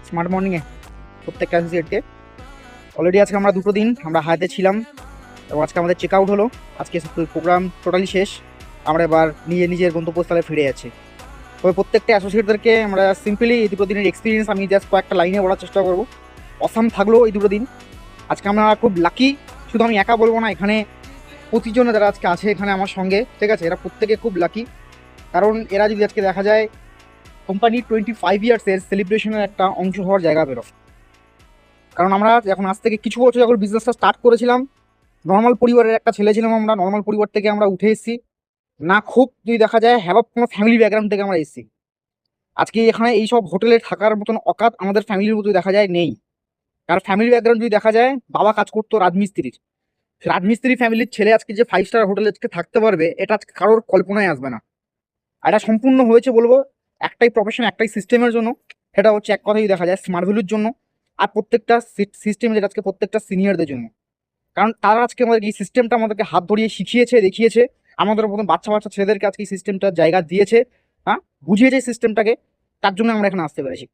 Smart মর্নিংয়ে প্রত্যেকটা অ্যাসোসিয়েটকে। Already আজকে আমরা 2টো দিন আমরা হাতে ছিলাম এবং আজকে আমাদের চেক আউট হলো। আজকে প্রোগ্রাম টোটালি শেষ। আমরা এবার নিজের গন্তব্যস্থলে ফিরে যাচ্ছি। তবে প্রত্যেকটা অ্যাসোসিয়েটদেরকে আমরা সিম্পলি এই 2টো দিনের এক্সপিরিয়েন্স আমি জাস্ট কয়েকটা লাইনে বলার চেষ্টা করবো। অসাম থাকলো এই 2টো দিন। আজকে আমরা খুব লাকি, শুধু আমি একা বলবো না, এখানে প্রতিজনে যারা আজকে আছে এখানে আমার সঙ্গে, ঠিক আছে, এরা প্রত্যেকে খুব লাকি। কারণ এরা যদি আজকে দেখা যায় কোম্পানির 25 ইয়ার্সের সেলিব্রেশনের একটা অংশ হওয়ার জায়গা বেরো। কারণ আমরা এখন আজ থেকে কিছু বছর যখন বিজনেসটা স্টার্ট করেছিলাম, নর্মাল পরিবারের একটা ছেলে ছিলাম, আমরা নর্মাল পরিবার থেকে আমরা উঠে এসেছি না, খুব যদি দেখা যায় হ্যাভ কোনো ফ্যামিলি ব্যাকগ্রাউন্ড থেকে আমরা এসেছি। আজকে এখানে এইসব হোটেলে থাকার মতন অকাত আমাদের ফ্যামিলির মতো দেখা যায় নেই। কার ফ্যামিলি ব্যাকগ্রাউন্ড যদি দেখা যায়, বাবা কাজ করতো রাজমিস্ত্রির, রাজমিস্ত্রি ফ্যামিলির ছেলে আজকে যে 5 স্টার হোটেলে আজকে থাকতে পারবে, এটা আজকে কারোর কল্পনায় আসবে না। আর এটা সম্পূর্ণ হয়েছে বলবো একটাই প্রফেশন, একটাই সিস্টেমের জন্য। সেটা হচ্ছে এক কথাই দেখা যায় স্মার্ট ভ্যালুর জন্য। আর প্রত্যেকটা সিস্টেম যেটা আজকে প্রত্যেকটা সিনিয়রদের জন্য। কারণ তারা আজকে আমাদের এই সিস্টেমটা আমাদেরকে হাত ধরিয়ে শিখিয়েছে, দেখিয়েছে। আমাদের মতন বাচ্চা বাচ্চা ছেলেদেরকে আজকে এই সিস্টেমটা জায়গা দিয়েছে, হ্যাঁ, বুঝিয়েছে সিস্টেমটাকে। তার জন্য আমরা এখানে আসতে পেরেছি।